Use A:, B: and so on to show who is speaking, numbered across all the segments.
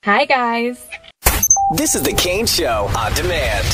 A: Hi, guys.
B: This is the Kane Show on demand.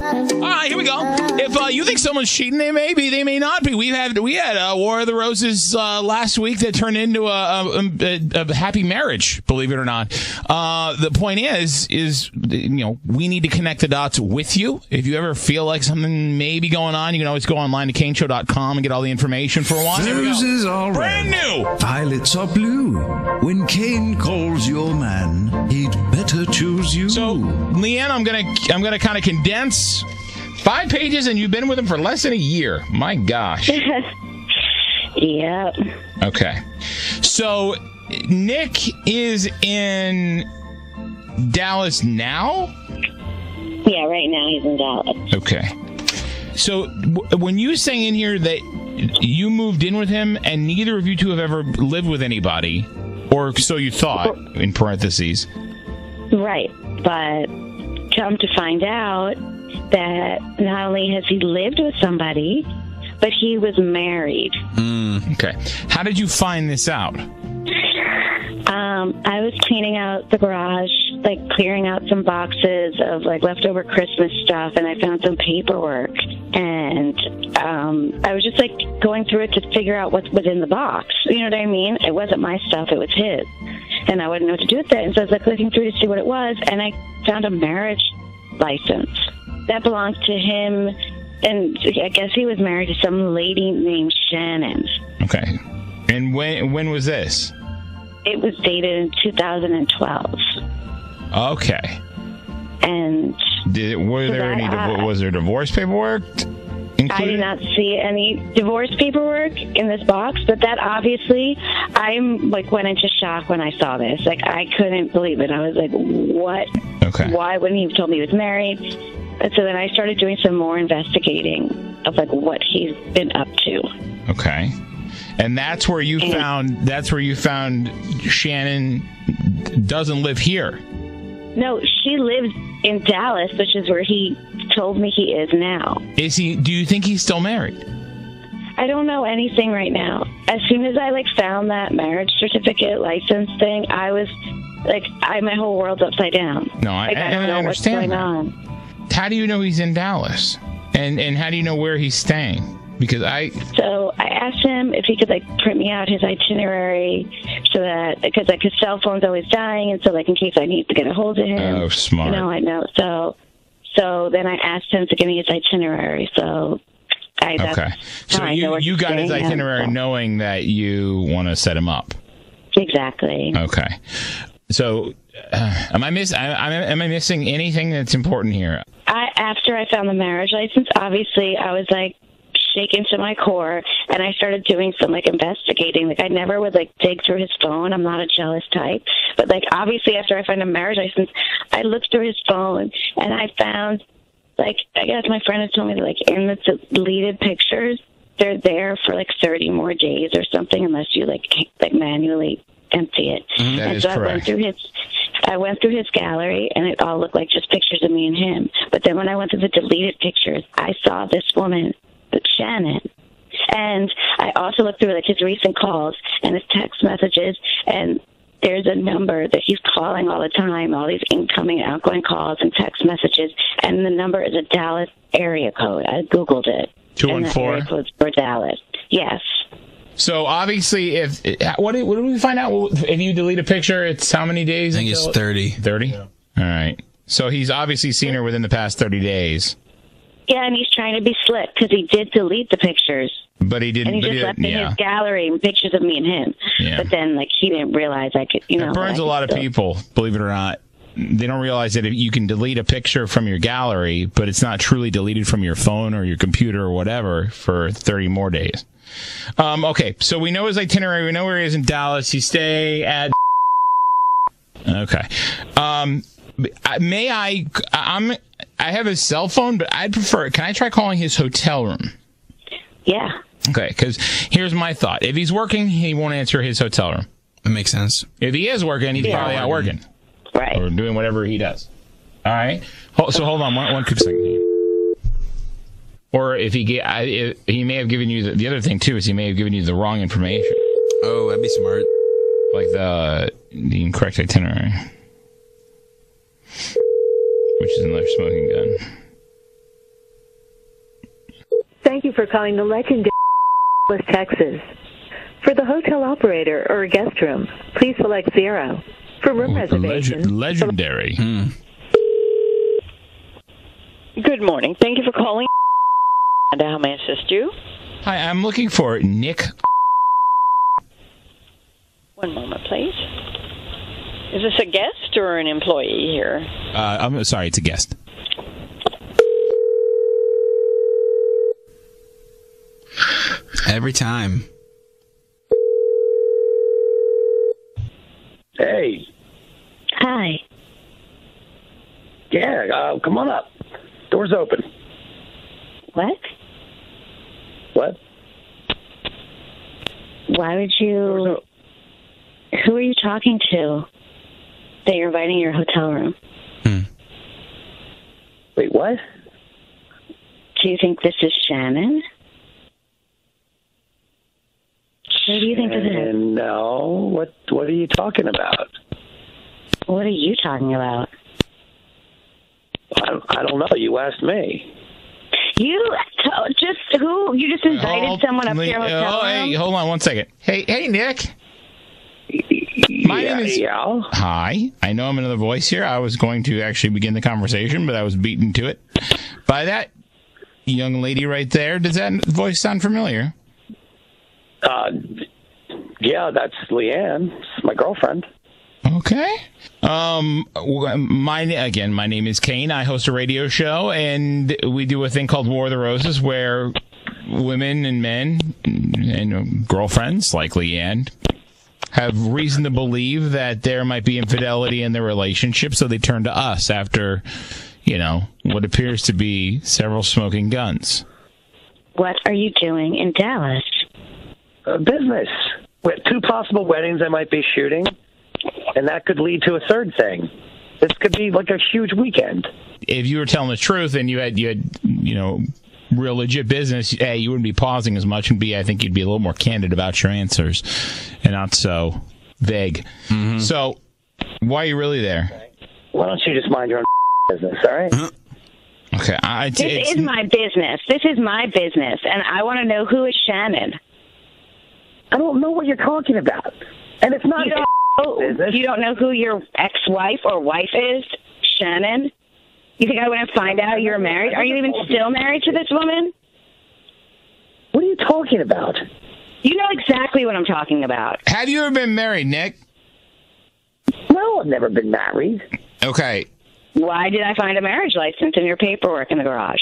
C: All right, here we go. If you think someone's cheating, they may be, they may not be. We had War of the Roses last week that turned into a happy marriage, believe it or not. The point is we need to connect the dots with you. If you ever feel like something may be going on, you can always go online to kaneshow.com and get all the information for one.
D: Roses are
C: brand new.
D: Violets are blue. When Kane calls your man, he'd better choose you.
C: So, Leanne, I'm gonna kind of condense 5 pages, and you've been with him for less than a year. My gosh.
E: Yep.
C: Okay. So, Nick is in Dallas now?
E: Yeah, right now he's in Dallas.
C: Okay. So, when you saying in here that you moved in with him and neither of you two have ever lived with anybody, or so you thought, in parentheses.
E: Right. But come to find out that not only has he lived with somebody, but he was married.
C: Okay. How did you find this out?
E: I was cleaning out the garage, like clearing out some boxes of like leftover Christmas stuff, and I found some paperwork. And I was just like going through it to figure out what was in the box. You know what I mean? It wasn't my stuff, it was his. And I wouldn't know what to do with it. And so I was like looking through to see what it was, and I found a marriage license that belonged to him. And I guess he was married to some lady named Shannon.
C: Okay. And when was this?
E: It was dated in 2012.
C: Okay.
E: And
C: was there divorce paperwork included?
E: I did not see any divorce paperwork in this box, but that obviously, went into shock when I saw this. Like, I couldn't believe it. I was like, what?
C: Okay.
E: Why wouldn't he have told me he was married? And so then I started doing some more investigating of like what he's been up to.
C: Okay. And that's where you found Shannon doesn't live here.
E: No, she lives in Dallas, which is where he told me he is now.
C: Is he? Do you think he's still married?
E: I don't know anything right now. As soon as I found that marriage certificate license thing, I was my whole world's upside down.
C: No, I
E: don't know what's going on.
C: How do you know he's in Dallas? And how do you know where he's staying? Because
E: So I asked him if he could print me out his itinerary, so that because his cell phone's always dying, and so in case I need to get a hold of him.
C: Oh, smart.
E: I know. So then I asked him to give me his itinerary. So
C: So you got his itinerary knowing that you want to set him up.
E: Exactly.
C: Okay. So am I missing anything that's important here?
E: After I found the marriage license, obviously I was shaken to my core, and I started doing some investigating. I never would dig through his phone. I'm not a jealous type, but obviously after I found a marriage license, I looked through his phone and I found I guess my friend had told me that in the deleted pictures, they're there for 30 more days or something, unless you manually empty it.
C: Mm-hmm. That is correct.
E: I went through his gallery, and it all looked like just pictures of me and him. But then when I went through the deleted pictures, I saw this woman, Shannon. And I also looked through his recent calls and his text messages, and there's a number that he's calling all the time, all these incoming and outgoing calls and text messages, and the number is a Dallas area code. I Googled it.
C: 214?
E: And the area code's for Dallas. Yes.
C: So obviously, what did we find out? If you delete a picture, it's how many days?
F: I think it's 30.
C: 30? Yeah. All right. So he's obviously seen her within the past 30 days.
E: Yeah, and he's trying to be slick because he did delete the pictures.
C: But he didn't.
E: And he just left in his gallery pictures of me and him. Yeah. But then, he didn't realize I could,
C: It burns a lot of people, believe it or not. They don't realize that you can delete a picture from your gallery, but it's not truly deleted from your phone or your computer or whatever for 30 more days. Okay, so we know his itinerary. We know where he is in Dallas. He stay at... Okay. I have his cell phone, but I'd prefer... Can I try calling his hotel room?
E: Yeah.
C: Okay, because here's my thought. If he's working, he won't answer his hotel room.
F: That makes sense.
C: If he is working, he's probably out working.
E: Right.
C: Or doing whatever he does. All right? So hold on one quick second here. Or if he may have given you... The other thing, too, is he may have given you the wrong information.
F: Oh, that'd be smart.
C: Like the incorrect itinerary. which is another smoking gun.
A: Thank you for calling the legendary Texas. For the hotel operator or guest room, please select 0. For room reservation.
C: Legendary.
F: Good morning. Thank you for calling. And how may I assist you?
C: Hi, I'm looking for Nick.
F: One moment, please. Is this a guest or an employee here?
C: I'm sorry, it's a guest.
G: Every time.
H: Hey.
E: Hi.
H: Yeah, come on up. Door's open.
E: What?
H: What?
E: Why would you... Who are you talking to that you're inviting your hotel room?
H: Wait, what?
E: Do you think this is Shannon? Who do you think this is?
H: No. What are you talking about?
E: What are you talking about?
H: I don't know. You asked me.
E: You just invited someone up to your hotel room?
C: Hey, hold on one second. Hey, Nick. My name is... Hi. I know I'm another voice here. I was going to actually begin the conversation, but I was beaten to it by that young lady right there. Does that voice sound familiar?
H: Yeah, that's Leanne. It's my girlfriend.
C: Okay. My name is Kane. I host a radio show, and we do a thing called War of the Roses, where women and men and girlfriends, like Leanne, have reason to believe that there might be infidelity in their relationship, so they turn to us after, what appears to be several smoking guns.
E: What are you doing in Dallas?
H: Business. With 2 possible weddings I might be shooting, and that could lead to a third thing. This could be like a huge weekend. If
C: you were telling the truth and you had real legit business, A, you wouldn't be pausing as much, and B, I think you'd be a little more candid about your answers and not so vague. Mm-hmm. So, why are you really there?
H: Why don't you just mind your own business, all right?
C: Okay.
E: This is my business. This is my business, and I want to know who is Shannon.
H: I don't know what you're talking about. And it's not business.
E: You don't know who your ex-wife or wife is, Shannon? You think I wouldn't find out you're married? Are you even still married to this woman?
H: What are you talking about?
E: You know exactly what I'm talking about.
C: Have you ever been married, Nick?
H: No, I've never been married.
C: Okay.
E: Why did I find a marriage license in your paperwork in the garage?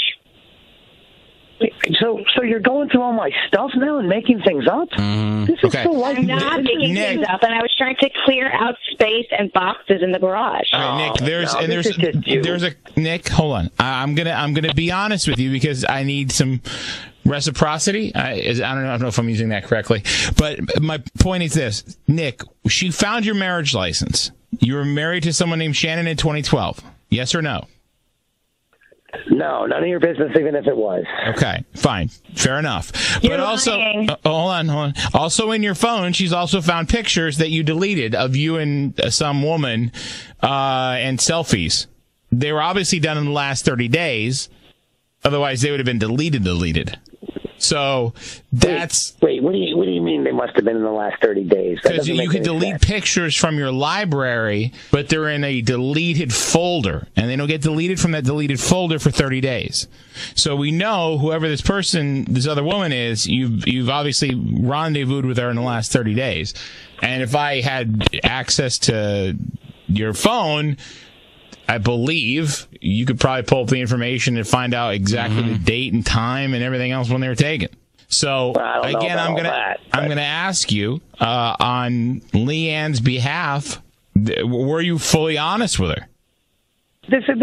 H: So you're going through all my stuff now and making things up? This is so like
E: I'm not making things up, and I was trying to clear out space and boxes in the garage.
C: All right, Nick, there's a Nick. Hold on, I'm gonna be honest with you because I need some reciprocity. I don't know if I'm using that correctly, but my point is this: Nick, she found your marriage license. You were married to someone named Shannon in 2012. Yes or no?
H: No, none of your business, even if it was.
C: Okay, fine. Fair enough.
E: You're
C: but also,
E: lying.
C: Hold on. Also in your phone, she's also found pictures that you deleted of you and some woman and selfies. They were obviously done in the last 30 days. Otherwise, they would have been deleted. So that's...
H: Wait, what do you mean they must have been in the last 30 days?
C: Because you could delete pictures from your library, but they're in a deleted folder, and they don't get deleted from that deleted folder for 30 days. So we know whoever this other woman is, you've obviously rendezvoused with her in the last 30 days. And if I had access to your phone, I believe you could probably pull up the information and find out exactly the date and time and everything else when they were taken. So again, I'm gonna ask you on Leanne's behalf, were you fully honest with her?
H: This is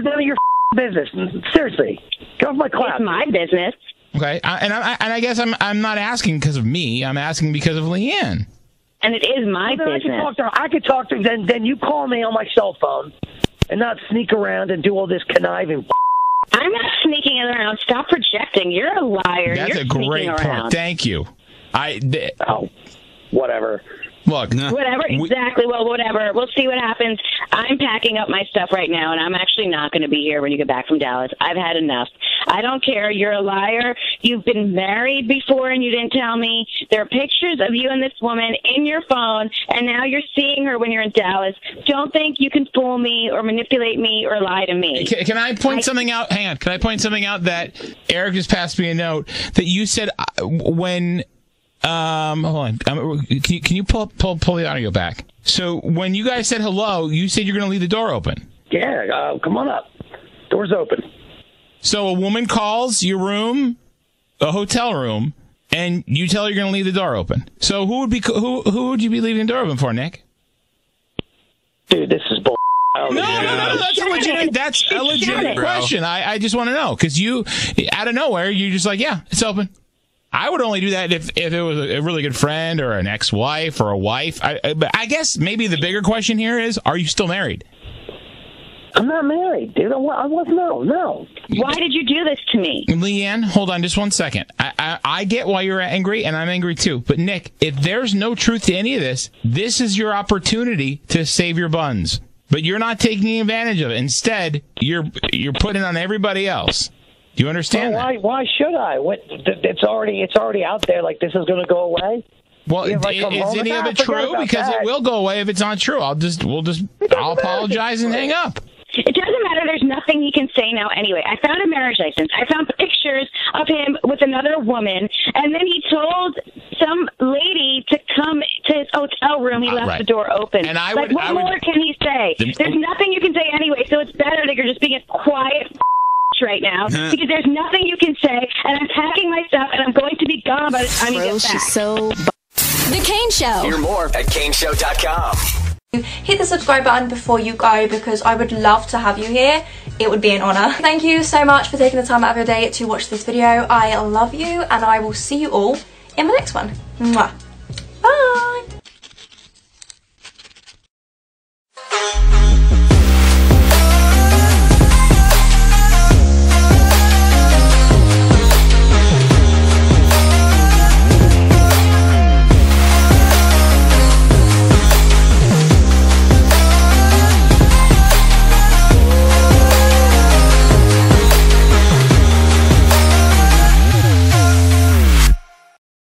H: none of your business. Seriously, get off my clout.
E: It's my business.
C: Okay, and I guess I'm not asking because of me. I'm asking because of Leanne.
E: And it is my business.
H: I could talk to her. Then you call me on my cell phone. And not sneak around and do all this conniving.
E: I'm not sneaking around. Stop projecting. You're a liar.
C: That's
E: You're
C: a great
E: point.
C: Thank you.
H: Whatever.
C: Look,
E: whatever, exactly. Well, whatever. We'll see what happens. I'm packing up my stuff right now, and I'm actually not going to be here when you get back from Dallas. I've had enough. I don't care. You're a liar. You've been married before, and you didn't tell me. There are pictures of you and this woman in your phone, and now you're seeing her when you're in Dallas. Don't think you can fool me or manipulate me or lie to me.
C: Can I point something out? Hang on. Can I point something out that Eric just passed me a note that you said when... hold on. Can you pull the audio back? So when you guys said hello, you said you're going to leave the door open.
H: Yeah, come on up. Door's open.
C: So a woman calls your room, a hotel room, and you tell her you're going to leave the door open. So who would you be leaving the door open for, Nick?
H: Dude, this is bull.
C: No, that's a legitimate question. I just want to know because you, out of nowhere, you're just like, yeah, it's open. I would only do that if it was a really good friend or an ex-wife or a wife. But I guess maybe the bigger question here is, are you still married?
H: I'm not married, dude. I was no.
E: Why did you do this to me?
C: Leanne, hold on just one second. I get why you're angry, and I'm angry too. But, Nick, if there's no truth to any of this, this is your opportunity to save your buns. But you're not taking advantage of it. Instead, you're putting it on everybody else. Do you understand that?
H: Why should I? It's already out there. Like this is going to go away.
C: Well, is any of it true? Because it will go away if it's not true. I'll apologize and hang up.
E: It doesn't matter. There's nothing he can say now anyway. I found a marriage license. I found pictures of him with another woman, and then he told some lady to come to his hotel room. He left the door open.
C: And
E: what more can he say? There's nothing you can say anyway, so it's better that you're just being a quiet right now because there's nothing you can say, and I'm packing my stuff, and I'm going to be gone by the time you get back.
I: The Kane Show.
B: Hear more at KaneShow.com.
I: Hit the subscribe button before you go because I would love to have you here. It would be an honour. Thank you so much for taking the time out of your day to watch this video. I love you, and I will see you all in the next one. Mwah.